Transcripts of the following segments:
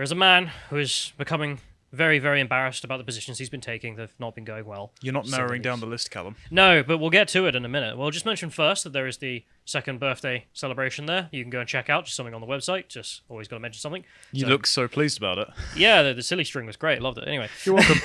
There is a man who is becoming very, very embarrassed about the positions he's been taking that have not been going well. You're not narrowing down the list, Callum. No, but we'll get to it in a minute. We'll just mention first that there is the second birthday celebration there. You can go and check out just something on the website. Just always got to mention something. You look so pleased about it. Yeah, the silly string was great. Loved it. Anyway. You're welcome.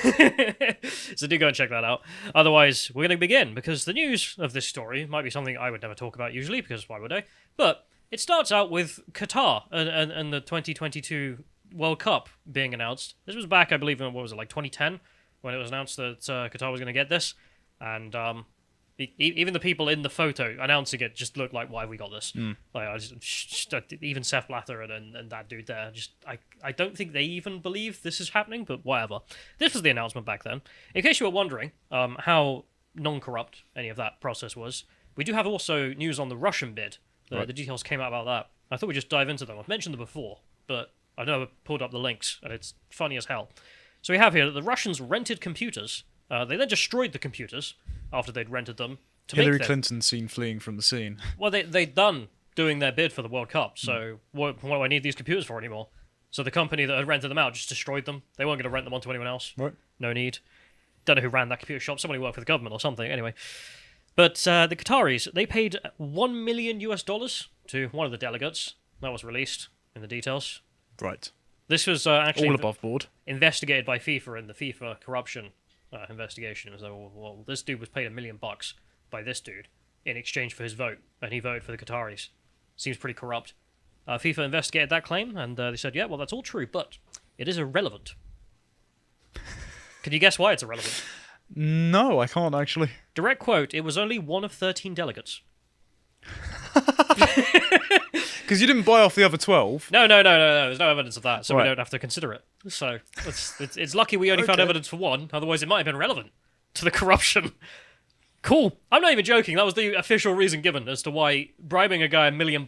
So do go and check that out. Otherwise, we're going to begin, because the news of this story might be something I would never talk about usually, because why would I? But it starts out with Qatar and the 2022 World Cup being announced. This was back, I believe, in, 2010, when it was announced that Qatar was going to get this. And even the people in the photo announcing it just looked like, why have we got this? Like, even Seth Blatter and that dude there, I don't think they even believe this is happening, but whatever. This was the announcement back then. In case you were wondering how non-corrupt any of that process was, we do have also news on the Russian bid. The details came out about that. I thought we'd just dive into them. I've mentioned them before, but I've never pulled up the links, and it's funny as hell. So we have here that the Russians rented computers. They then destroyed the computers after they'd rented them. Hillary Clinton seen fleeing from the scene. Well, they'd done doing their bid for the World Cup, so what do I need these computers for anymore? So the company that had rented them out just destroyed them. They weren't going to rent them on to anyone else. Right. No need. Don't know who ran that computer shop. Somebody worked for the government or something. Anyway. But the Qataris, they paid $1 million to one of the delegates. That was released in the details. Right. This was actually all above board. Investigated by FIFA in the FIFA corruption investigation. So, well, this dude was paid $1 million by this dude in exchange for his vote, and he voted for the Qataris. Seems pretty corrupt. FIFA investigated that claim, and they said, yeah, well, that's all true, but it is irrelevant. Can you guess why it's irrelevant? No, I can't actually. Direct quote, it was only one of 13 delegates. Because you didn't buy off the other 12. No. There's no evidence of that, so Right. we don't have to consider it. So it's lucky we only found evidence for one. Otherwise, it might have been relevant to the corruption. Cool. I'm not even joking. That was the official reason given as to why bribing a guy $1 million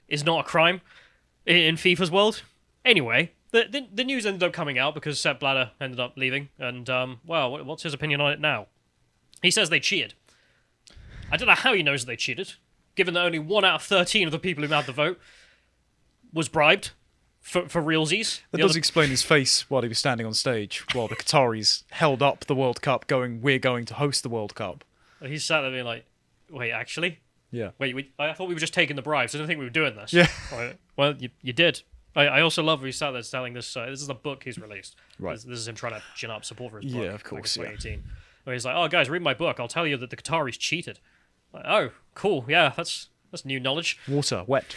is not a crime in FIFA's world. Anyway, the news ended up coming out because Sepp Blatter ended up leaving. And, well, what's his opinion on it now? He says they cheated. I don't know how he knows they cheated, given that only 1 out of 13 of the people who had the vote was bribed for realsies. That does explain his face while he was standing on stage, while the Qataris held up the World Cup going, we're going to host the World Cup. He sat there being like, wait, actually? Yeah. Wait, I thought we were just taking the bribes. I didn't think we were doing this. Yeah. Well, you did. I also love he sat there telling this. This is a book he's released. Right. This is him trying to gin up support for his book. Yeah, of course, back in 2018. Where he's like, oh, guys, read my book. I'll tell you that the Qataris cheated. Like, oh, cool. Yeah, that's new knowledge. Water, wet.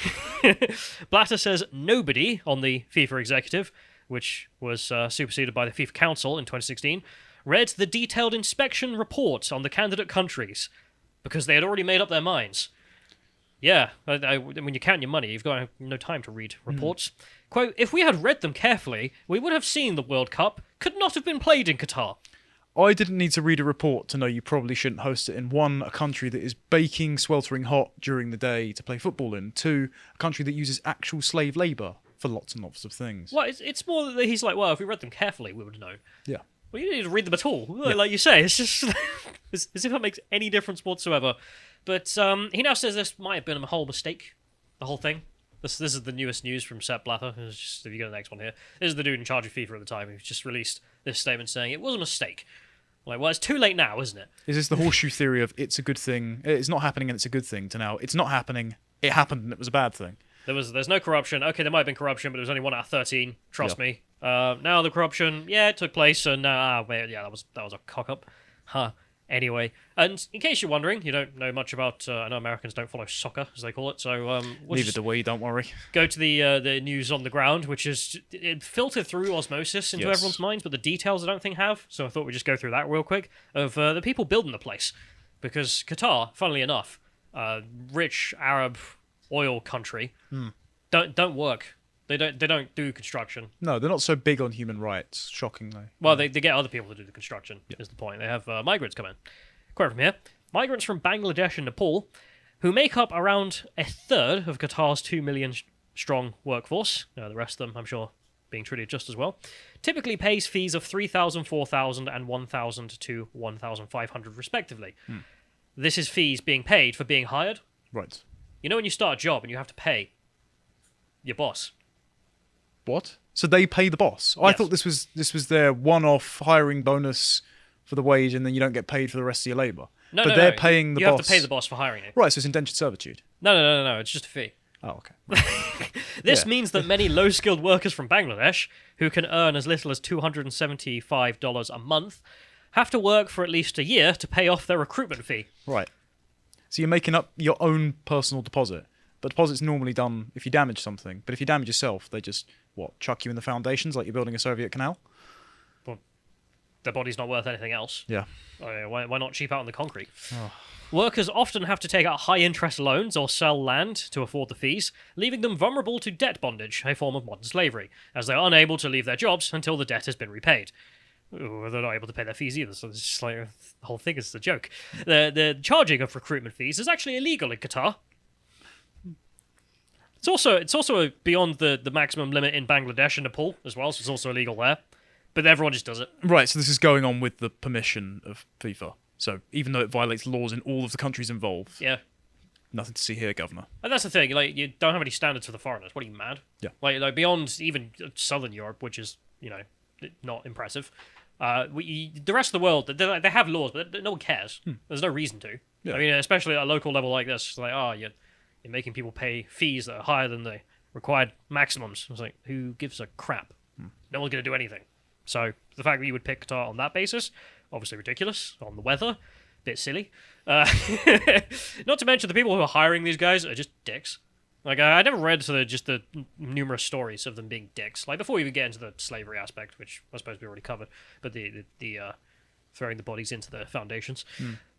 Blatter says nobody on the FIFA executive, which was superseded by the FIFA Council in 2016, read the detailed inspection report on the candidate countries because they had already made up their minds. Yeah, when you count your money, you've got no time to read reports. Quote, if we had read them carefully, we would have seen the World Cup could not have been played in Qatar. I didn't need to read a report to know you probably shouldn't host it in 1, a country that is baking, sweltering hot during the day to play football in, 2, a country that uses actual slave labour for lots and lots of things. Well, it's more that he's like, well, if we read them carefully, we would know. Yeah. Well, you didn't need to read them at all. Like you say, it's just as if it makes any difference whatsoever. But he now says this might have been a whole mistake, the whole thing. This is the newest news from Sepp Blatter. It's just, if you go to the next one here, this is the dude in charge of FIFA at the time who's just released this statement saying it was a mistake. Like, well, it's too late now, isn't it? Is this the horseshoe theory of it's a good thing, it's not happening and it's a good thing, to now it's not happening, it happened and it was a bad thing? There's no corruption. Okay, there might have been corruption, but it was only 1 out of 13. Trust me. Now the corruption, yeah, it took place, and that was a cock up. Huh. Anyway, and in case you're wondering, you don't know much about. I know Americans don't follow soccer, as they call it. So Neither do we. Don't worry. Go to the news on the ground, which is it filtered through osmosis into everyone's minds, but the details I don't think have. So I thought we'd just go through that real quick of the people building the place, because Qatar, funnily enough, rich Arab oil country, don't work. They don't do construction. No, they're not so big on human rights, shockingly. Well, they get other people to do the construction, is the point. They have migrants come in. Quote from here. Migrants from Bangladesh and Nepal, who make up around a third of Qatar's 2 million strong workforce, the rest of them, I'm sure, being treated just as well, typically pays fees of $3,000, $4,000, and $1,000 to $1,500 respectively. This is fees being paid for being hired. Right. You know when you start a job and you have to pay your boss? What? So they pay the boss. I Yes. thought this was their one-off hiring bonus for the wage, and then you don't get paid for the rest of your labour. No, but no, they're no. paying the you boss. have to pay the boss for hiring you. Right, so it's indentured servitude. No. It's just a fee. Oh, okay. This Yeah. means that many low-skilled workers from Bangladesh, who can earn as little as $275 a month, have to work for at least a year to pay off their recruitment fee. Right. So you're making up your own personal deposit. But deposit's normally done if you damage something. But if you damage yourself, they just, chuck you in the foundations like you're building a Soviet canal? Their body's not worth anything else. Yeah. Why not cheap out on the concrete? Oh. Workers often have to take out high-interest loans or sell land to afford the fees, leaving them vulnerable to debt bondage, a form of modern slavery, as they are unable to leave their jobs until the debt has been repaid. Ooh, they're not able to pay their fees either, so it's just like the whole thing is a joke. The charging of recruitment fees is actually illegal in Qatar. It's also beyond the maximum limit in Bangladesh and Nepal as well, so it's also illegal there. But everyone just does it. Right, so this is going on with the permission of FIFA. So even though it violates laws in all of the countries involved, Yeah. nothing to see here, Governor. And that's the thing, like, you don't have any standards for the foreigners. What are you, mad? Yeah. Like beyond even Southern Europe, which is, not impressive. The rest of the world, they have laws, but no one cares. There's no reason to. Yeah. I mean, especially at a local level like this, it's like, you're making people pay fees that are higher than the required maximums. It's like, who gives a crap? No one's going to do anything. So the fact that you would pick Qatar on that basis, obviously ridiculous. On the weather, bit silly. Not to mention the people who are hiring these guys are just dicks. Like, I never read the numerous stories of them being dicks. Like, before we even get into the slavery aspect, which I suppose we already covered, but the throwing the bodies into the foundations.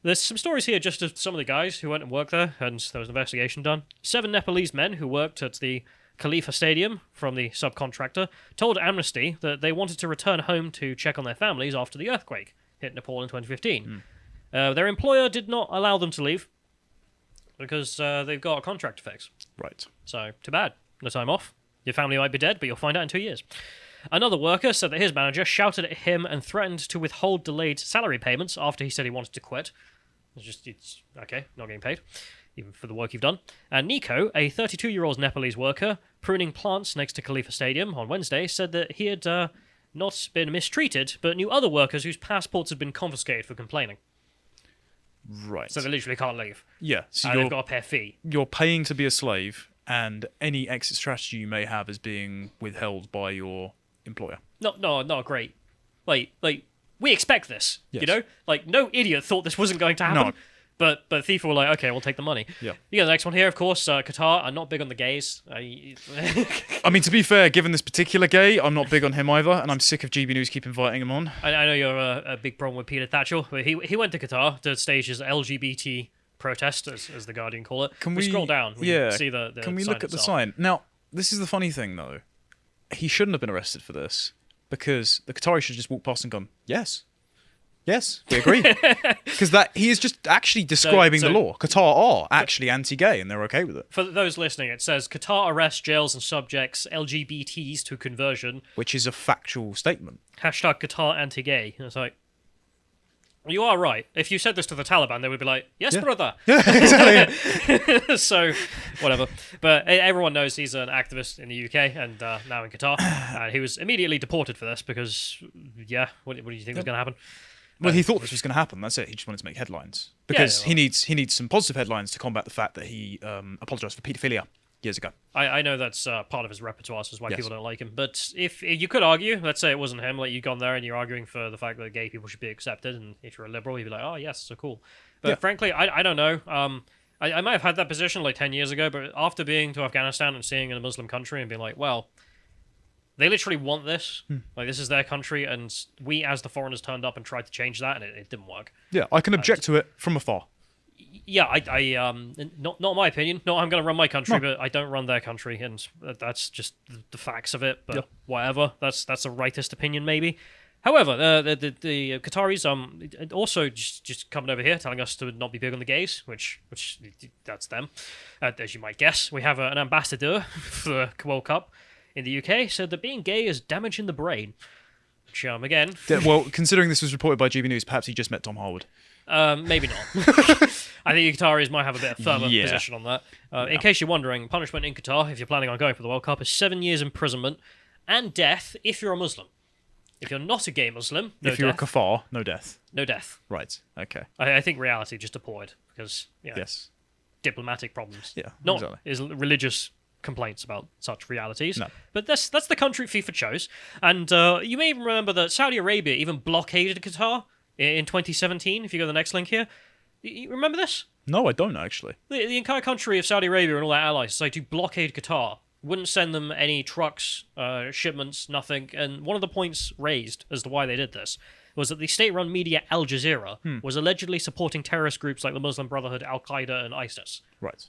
There's some stories here just of some of the guys who went and worked there, and there was an investigation done. 7 Nepalese men who worked at the Khalifa Stadium from the subcontractor told Amnesty that they wanted to return home to check on their families after the earthquake hit Nepal in 2015. Their employer did not allow them to leave because they've got a contract to fix. Right. So, too bad. No time off. Your family might be dead, but you'll find out in 2 years. Another worker said that his manager shouted at him and threatened to withhold delayed salary payments after he said he wanted to quit. It's okay, not getting paid, even for the work you've done. And Nico, a 32-year-old Nepalese worker pruning plants next to Khalifa Stadium on Wednesday, said that he had not been mistreated, but knew other workers whose passports had been confiscated for complaining. Right. So they literally can't leave. Yeah, so And they've got to pay a fee. you're paying to be a slave, and any exit strategy you may have is being withheld by your employer. Not great. Like we expect this, Yes. you know? Like, no idiot thought this wasn't going to happen. No. But FIFA were like, okay, we'll take the money. Yeah. You got the next one here, of course. Qatar are not big on the gays. I mean, to be fair, given this particular gay, I'm not big on him either, and I'm sick of GB News keep inviting him on. I know you're a big problem with Peter Thatcher, but he went to Qatar to stage his LGBT protest, as the Guardian call it. Can we we scroll down? We yeah. can see the Can we sign look at the itself. sign? Now, this is the funny thing, though. He shouldn't have been arrested for this, because the Qataris should have just walked past and gone, yes. Yes, we agree. Because he is just actually describing so- the law. Qatar are actually anti-gay, and they're okay with it. For those listening, it says Qatar arrests, jails, and subjects LGBTs to conversion. Which is a factual statement. Hashtag Qatar anti-gay. And it's like, you are right. If you said this to the Taliban, they would be like, yes, Yeah. brother. Yeah, exactly. So, whatever. But everyone knows he's an activist in the UK and now in Qatar. And he was immediately deported for this because, what do you think was going to happen? Well, he thought this was going to happen. That's it. He just wanted to make headlines because Yeah, he needs some positive headlines to combat the fact that he apologized for paedophilia years ago. I know that's part of his repertoire, so that's why Yes. people don't like him. But if you could argue, let's say it wasn't him, like you've gone there and you're arguing for the fact that gay people should be accepted, and if you're a liberal, you'd be like, oh, yes, so cool. But Yeah. frankly, I don't know. I might have had that position like 10 years ago, but after being to Afghanistan and seeing in a Muslim country and being like, well, they literally want this. Like, this is their country, and we, as the foreigners, turned up and tried to change that, and it didn't work. Yeah, I can object to it from afar. Yeah, I not my opinion. No, I'm going to run my country, No. but I don't run their country, and that's just the facts of it. But Yeah. whatever, that's a rightist opinion, maybe. However, the Qataris also just coming over here telling us to not be big on the gays, which that's them. As you might guess, we have an ambassador for the World Cup in the UK said that being gay is damaging the brain. Which again, Yeah, well, considering this was reported by GB News, perhaps he just met Tom Harwood. maybe not. I think the Qataris might have a bit of firmer Yeah. position on that. In case you're wondering, punishment in Qatar, if you're planning on going for the World Cup, is 7 years imprisonment and death if you're a Muslim. If you're not a gay Muslim, no if you're death. a kafar, no death. No death. Right. Okay. I think reality just deployed because Yes. diplomatic problems. Yeah, Not exactly. is religious complaints about such realities. No. But that's the country FIFA chose. And you may even remember that Saudi Arabia even blockaded Qatar in 2017, if you go to the next link here. You remember this? No, I don't actually. The entire country of Saudi Arabia and all their allies decided to blockade Qatar. Wouldn't send them any trucks, shipments, nothing. And one of the points raised as to why they did this was that the state-run media Al Jazeera was allegedly supporting terrorist groups like the Muslim Brotherhood, Al-Qaeda, and ISIS. Right.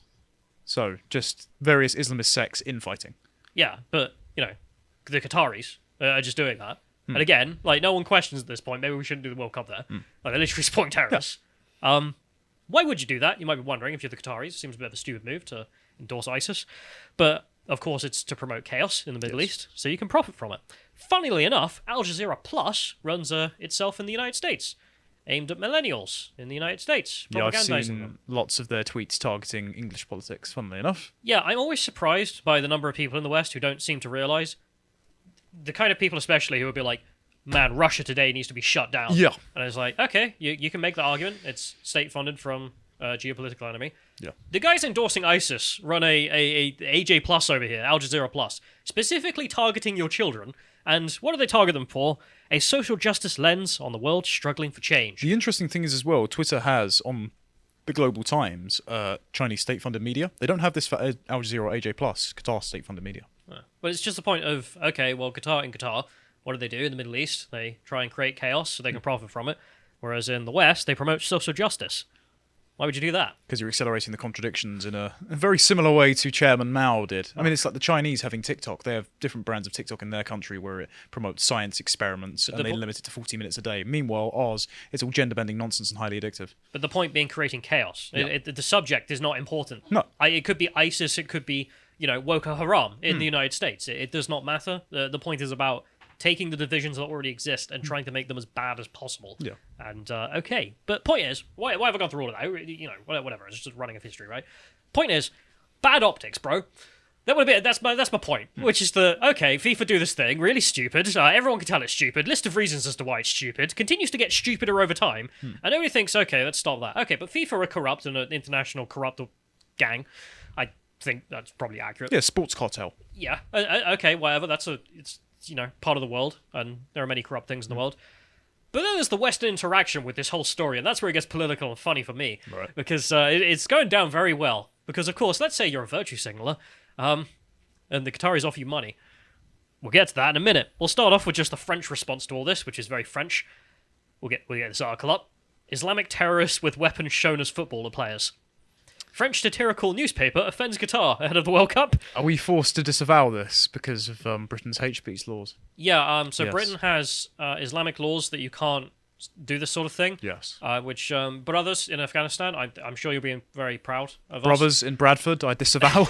So, just various Islamist sects infighting. Yeah, but, the Qataris are just doing that. And again, no one questions at this point. Maybe we shouldn't do the World Cup there. They're literally supporting terrorists. Why would you do that? You might be wondering if you're the Qataris. It seems a bit of a stupid move to endorse ISIS. But, of course, it's to promote chaos in the Middle East, so you can profit from it. Funnily enough, Al Jazeera Plus runs itself in the United States, aimed at millennials in the United States, Yeah, I've propagandizing seen them. lots of their tweets targeting English politics, funnily enough. Yeah, I'm always surprised by the number of people in the West who don't seem to realise. The kind of people especially who would be like, man, Russia today needs to be shut down. Yeah. And it's like, okay, you can make the argument. It's state-funded from a geopolitical enemy. Yeah. The guys endorsing ISIS run a AJ Plus over here, Al Jazeera Plus, specifically targeting your children. And what do they target them for? A social justice lens on the world struggling for change. The interesting thing is as well, Twitter has, on the Global Times, Chinese state-funded media. They don't have this for Al Jazeera or AJ+, Qatar state-funded media. But it's just the point of, okay, well, Qatar, what do they do in the Middle East? They try and create chaos so they can profit from it. Whereas in the West, they promote social justice. Why would you do that? Because you're accelerating the contradictions in a very similar way to Chairman Mao did. I mean, it's like the Chinese having TikTok. They have different brands of TikTok in their country where it promotes science experiments and they limit it to 40 minutes a day. Meanwhile, ours, it's all gender-bending nonsense and highly addictive. But the point being creating chaos. Yeah. The subject is not important. No. It could be ISIS, it could be, Boko Haram in the United States. It does not matter. The point is about taking the divisions that already exist and trying to make them as bad as possible. Yeah. And, okay. But point is, why have I gone through all of that? Whatever. It's just running of history, right? Point is, bad optics, bro. That would be that's my point, which is okay, FIFA do this thing, really stupid. Everyone can tell it's stupid. List of reasons as to why it's stupid. Continues to get stupider over time. And nobody thinks, okay, let's stop that. Okay, but FIFA are corrupt and an international corrupt gang. I think that's probably accurate. Yeah, sports cartel. Yeah. Okay, whatever. It's part of the world, and there are many corrupt things in the world. But then there's the Western interaction with this whole story, and that's where it gets political and funny for me. Right. Because it's going down very well. Because, of course, let's say you're a virtue signaler, and the Qataris offer you money. We'll get to that in a minute. We'll start off with just the French response to all this, which is very French. We'll get this article up. Islamic terrorists with weapons shown as footballer players. French satirical newspaper offends Qatar ahead of the World Cup. Are we forced to disavow this because of Britain's hate speech laws? Yeah, so Yes. Britain has Islamic laws that you can't do this sort of thing. Yes. Which brothers in Afghanistan, I'm sure you'll be very proud of us. Brothers in Bradford, I disavow.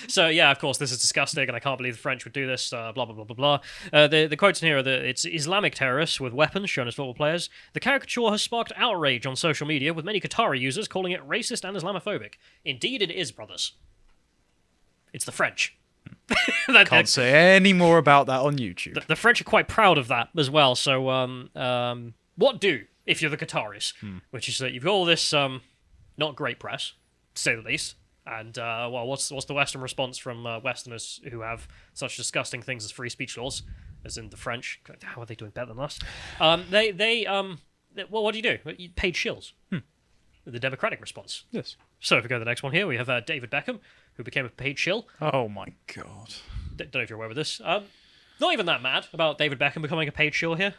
So yeah, of course, this is disgusting, and I can't believe the French would do this. Blah blah blah blah blah. The quotes in here are that it's Islamic terrorists with weapons shown as football players. The caricature has sparked outrage on social media, with many Qatari users calling it racist and Islamophobic. Indeed, it is, brothers. It's the French. Can't say any more about that on YouTube. The French are quite proud of that as well. So, what do if you're the Qataris? Which is that you've got all this not great press, to say the least. And what's the Western response from Westerners who have such disgusting things as free speech laws, as in the French? How are they doing better than us? Well, what do you do? You paid shills. The Democratic response. Yes. So if we go to the next one here, we have David Beckham, who became a paid shill. Oh my god. Don't know if you're aware of this. Not even that mad about David Beckham becoming a paid shill here.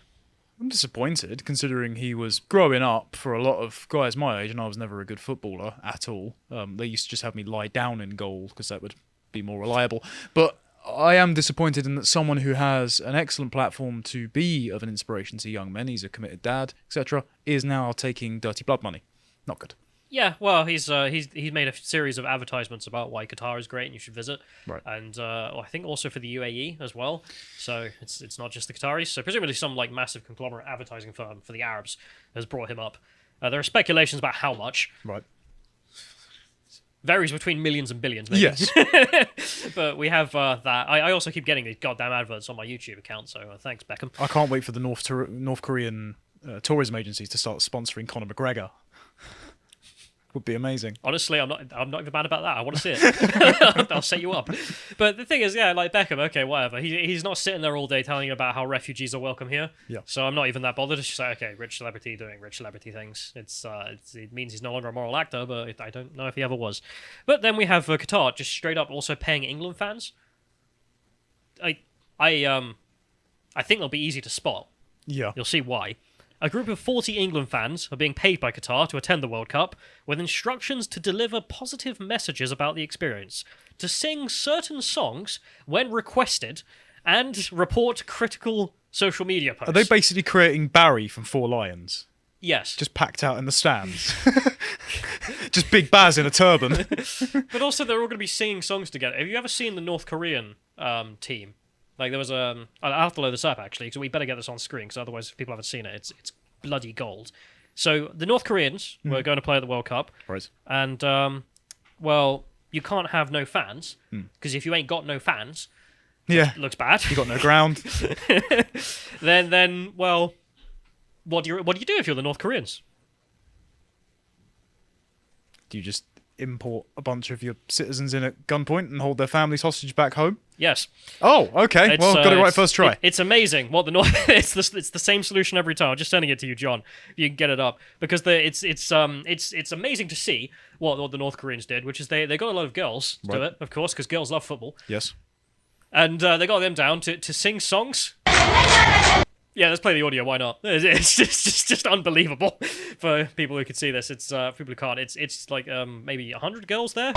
I'm disappointed, considering he was growing up for a lot of guys my age, and I was never a good footballer at all. They used to just have me lie down in goal, because that would be more reliable. But I am disappointed in that someone who has an excellent platform to be of an inspiration to young men, he's a committed dad, etc., is now taking dirty blood money. Not good. Yeah, well, he's made a series of advertisements about why Qatar is great and you should visit. Right. And I think also for the UAE as well. So it's not just the Qataris. So presumably some massive conglomerate advertising firm for the Arabs has brought him up. There are speculations about how much. Right. Varies between millions and billions, maybe. Yes. But we have that. I also keep getting these goddamn adverts on my YouTube account, so thanks, Beckham. I can't wait for the North Korean tourism agencies to start sponsoring Conor McGregor. Would be amazing. Honestly, I'm not even mad about that. I want to see it. I'll set you up. But the thing is, yeah, like Beckham, okay, whatever. He's not sitting there all day telling you about how refugees are welcome here. Yeah. So I'm not even that bothered. It's just like, okay, rich celebrity doing rich celebrity things. It means he's no longer a moral actor, but I don't know if he ever was. But then we have Qatar just straight up also paying England fans. I think they'll be easy to spot. Yeah. You'll see why. A group of 40 England fans are being paid by Qatar to attend the World Cup with instructions to deliver positive messages about the experience, to sing certain songs when requested, and report critical social media posts. Are they basically creating Barry from Four Lions? Yes. Just packed out in the stands. Just Big Baz in a turban. But also they're all going to be singing songs together. Have you ever seen the North Korean team? Like, there was I'll have to load this up, actually, because we better get this on screen, because otherwise, if people haven't seen it, it's bloody gold. So, the North Koreans were going to play at the World Cup. Right. And, well, you can't have no fans, because if you ain't got no fans, Yeah. it looks bad. You got no ground. then, well, what do you do if you're the North Koreans? Do you just import a bunch of your citizens in at gunpoint and hold their families hostage back home? Yes. Oh, okay. Well, got it right first try. It's amazing what the North. It's the same solution every time. I'm just sending it to you, John. If you can get it up, because it's amazing to see what the North Koreans did, which is they got a lot of girls to do it, of course, because girls love football. Yes. And they got them down to sing songs. Yeah, let's play the audio. Why not? It's just unbelievable for people who can see this. It's for people who can't. It's like maybe 100 girls there.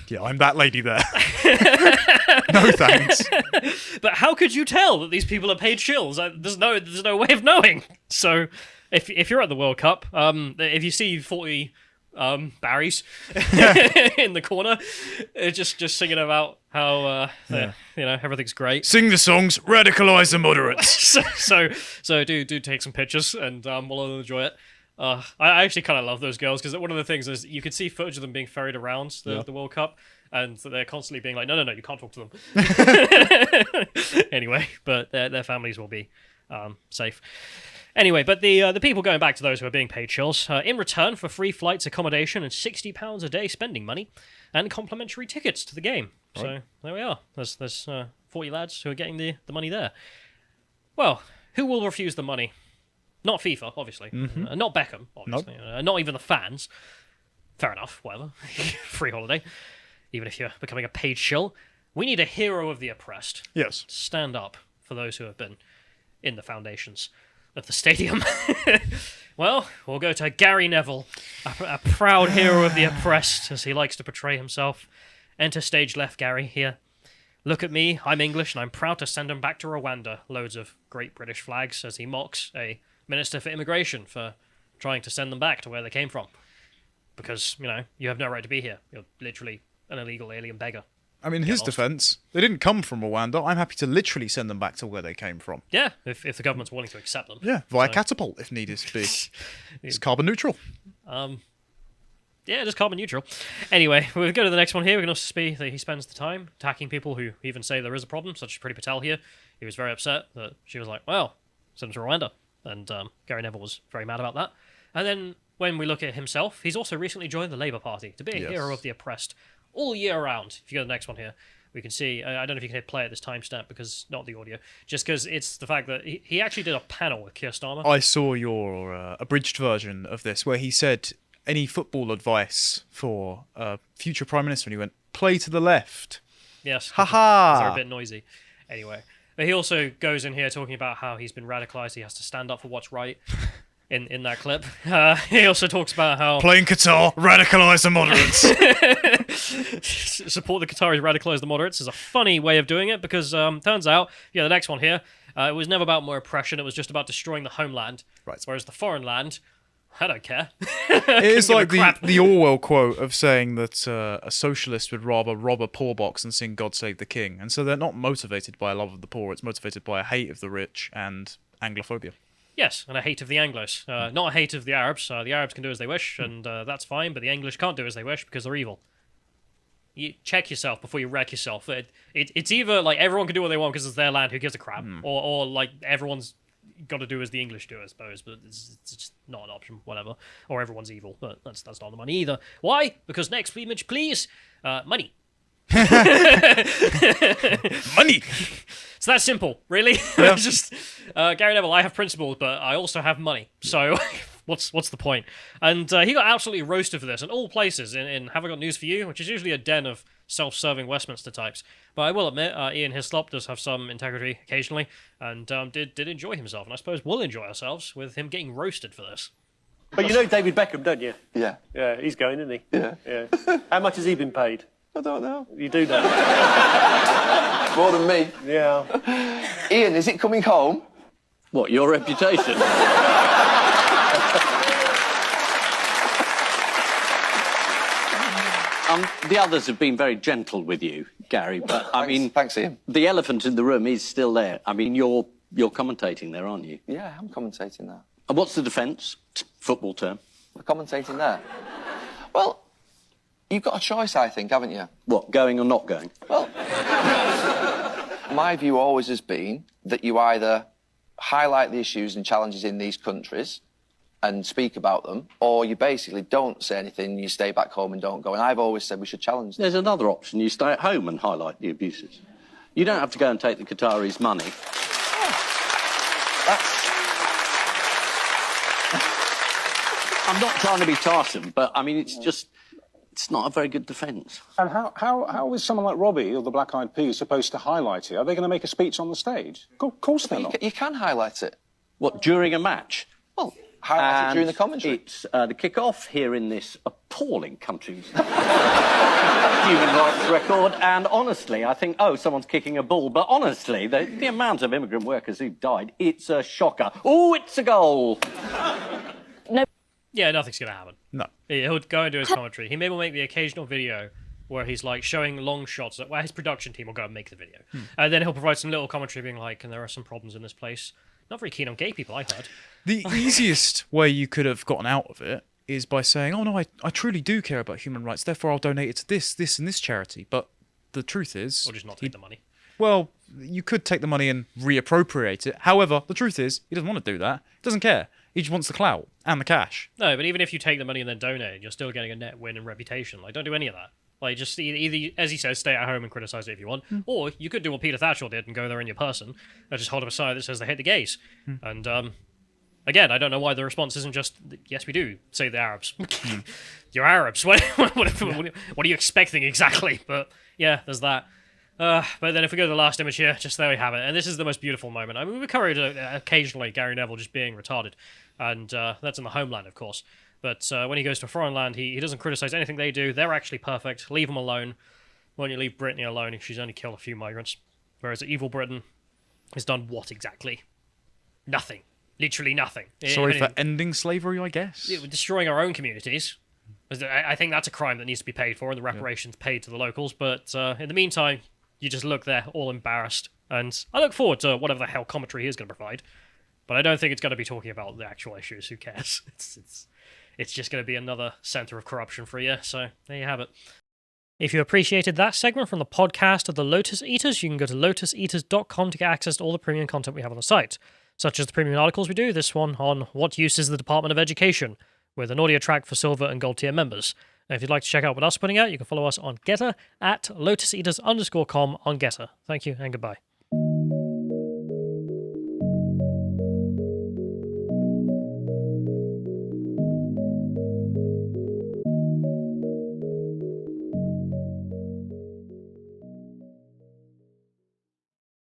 Yeah, I'm that lady there. No thanks. But how could you tell that these people are paid shills? There's no way of knowing. So, if you're at the World Cup, if you see 40 Barrys in the corner, just singing about how everything's great. Sing the songs, radicalise the moderates. so do take some pictures, and we'll all enjoy it. I actually kind of love those girls, because one of the things is you can see footage of them being ferried around the World Cup, and they're constantly being like, no, you can't talk to them. Anyway, but their families will be safe. Anyway, but the people going back to those who are being paid shills, in return for free flights, accommodation, and £60 a day spending money, and complimentary tickets to the game. Right. So there we are. There's 40 lads who are getting the money there. Well, who will refuse the money? Not FIFA, obviously. Mm-hmm. Not Beckham, obviously. Nope. Not even the fans. Fair enough, whatever. Free holiday. Even if you're becoming a paid shill. We need a hero of the oppressed. Yes. Stand up for those who have been in the foundations of the stadium. Well, we'll go to Gary Neville, a proud hero of the oppressed, as he likes to portray himself. Enter stage left, Gary, here. Look at me, I'm English, and I'm proud to send him back to Rwanda. Loads of great British flags as he mocks a Minister for Immigration for trying to send them back to where they came from. Because, you have no right to be here. You're literally an illegal alien beggar. I mean, in his defence, they didn't come from Rwanda. I'm happy to literally send them back to where they came from. Yeah, if the government's willing to accept them. Yeah, via catapult, if needed to be. It's carbon neutral. Yeah, just carbon neutral. Anyway, we'll go to the next one here. We can also see that he spends the time attacking people who even say there is a problem, such as Priti Patel here. He was very upset that she was like, well, send him to Rwanda. And Gary Neville was very mad about that. And then when we look at himself, he's also recently joined the Labour Party to be a hero of the oppressed all year round. If you go to the next one here, we can see, I don't know if you can hit play at this timestamp, because not the audio, just because it's the fact that he actually did a panel with Keir Starmer. I saw your abridged version of this, where he said any football advice for future Prime Minister, and he went, play to the left. Yes. Ha-ha! They're a bit noisy. Anyway. But he also goes in here talking about how he's been radicalised, he has to stand up for what's right in that clip. He also talks about how... Playing Qatar, radicalise the moderates. Support the Qataris, radicalise the moderates is a funny way of doing it, because turns out, the next one here, it was never about more oppression, it was just about destroying the homeland. Right. Whereas the foreign land I don't care. It is like crap. the Orwell quote of saying that a socialist would rather rob a poor box than sing God Save the King. And so they're not motivated by a love of the poor, it's motivated by a hate of the rich and Anglophobia. Yes, and a hate of the Anglos. Not a hate of the Arabs. The Arabs can do as they wish, and that's fine, but the English can't do as they wish because they're evil. You check yourself before you wreck yourself. It's either like everyone can do what they want because it's their land, who gives a crap, or like everyone's got to do as the English do, I suppose, but it's just not an option, whatever. Or everyone's evil, but that's not the money either. Why? Because next image, please. Money. Money! It's that simple, really. Yeah. Just Gary Neville, I have principles, but I also have money. So what's the point? And he got absolutely roasted for this in all places. In Have I Got News For You, which is usually a den of self-serving Westminster types. But I will admit, Ian Hislop does have some integrity occasionally, and did enjoy himself. And I suppose we'll enjoy ourselves with him getting roasted for this. But you know David Beckham, don't you? Yeah. Yeah, he's going, isn't he? Yeah. Yeah. How much has he been paid? I don't know. You do know. More than me. Yeah. Ian, is it coming home? What, your reputation? The others have been very gentle with you, Gary, but I mean... Thanks, Ian. The elephant in the room is still there. I mean, you're commentating there, aren't you? Yeah, I'm commentating that. And what's the defence? Football term. We're commentating that. Well, you've got a choice, I think, haven't you? What, going or not going? Well, my view always has been that you either highlight the issues and challenges in these countries and speak about them, or you basically don't say anything, you stay back home and don't go. And I've always said we should challenge them. There's another option. You stay at home and highlight the abuses. You don't have to go and take the Qataris' money. I'm not trying to be tiresome, but, I mean, it's not a very good defence. And how is someone like Robbie or the Black Eyed Peas supposed to highlight it? Are they going to make a speech on the stage? Of course they're not. You can highlight it. What, during a match? Well, highlight it during the commentary. It's the kick-off here in this appalling country's human rights record, and honestly, I think, someone's kicking a ball, but honestly, the amount of immigrant workers who've died, it's a shocker. Oh, it's a goal! Yeah, nothing's going to happen. No. He'll go and do his commentary. He maybe will make the occasional video where he's like showing long shots where his production team will go and make the video. And then he'll provide some little commentary being like, and there are some problems in this place. Not very keen on gay people, I heard. The easiest way you could have gotten out of it is by saying, oh no, I truly do care about human rights, therefore I'll donate it to this and this charity. But the truth is... Or just not take the money. Well, you could take the money and reappropriate it. However, the truth is, he doesn't want to do that. He doesn't care. He just wants the clout and the cash. No, but even if you take the money and then donate, you're still getting a net win and reputation. Like, don't do any of that. Like, just either, as he says, stay at home and criticise it if you want, or you could do what Peter Thatcher did and go there in your person and just hold up a sign that says they hate the gays. And, again, I don't know why the response isn't just, yes, we do, say the Arabs. You're Arabs. What are you expecting exactly? But, yeah, there's that. But then if we go to the last image here, just there we have it. And this is the most beautiful moment. I mean, we covered occasionally Gary Neville just being retarded. And that's in the homeland, of course. But when he goes to a foreign land, he doesn't criticise anything they do. They're actually perfect. Leave them alone. Won't you leave Brittany alone if she's only killed a few migrants? Whereas evil Britain has done what exactly? Nothing. Literally nothing. Sorry for ending slavery, I guess. Destroying our own communities. I think that's a crime that needs to be paid for, and the reparations paid to the locals. But in the meantime, you just look there all embarrassed. And I look forward to whatever the hell commentary he is going to provide. But I don't think it's going to be talking about the actual issues. Who cares? It's just going to be another centre of corruption for you. So there you have it. If you appreciated that segment from the podcast of the Lotus Eaters, you can go to lotuseaters.com to get access to all the premium content we have on the site, such as the premium articles we do, this one on what use is the Department of Education, with an audio track for silver and gold tier members. And if you'd like to check out what else we're putting out, you can follow us on Getter at lotuseaters_com on Getter. Thank you and goodbye.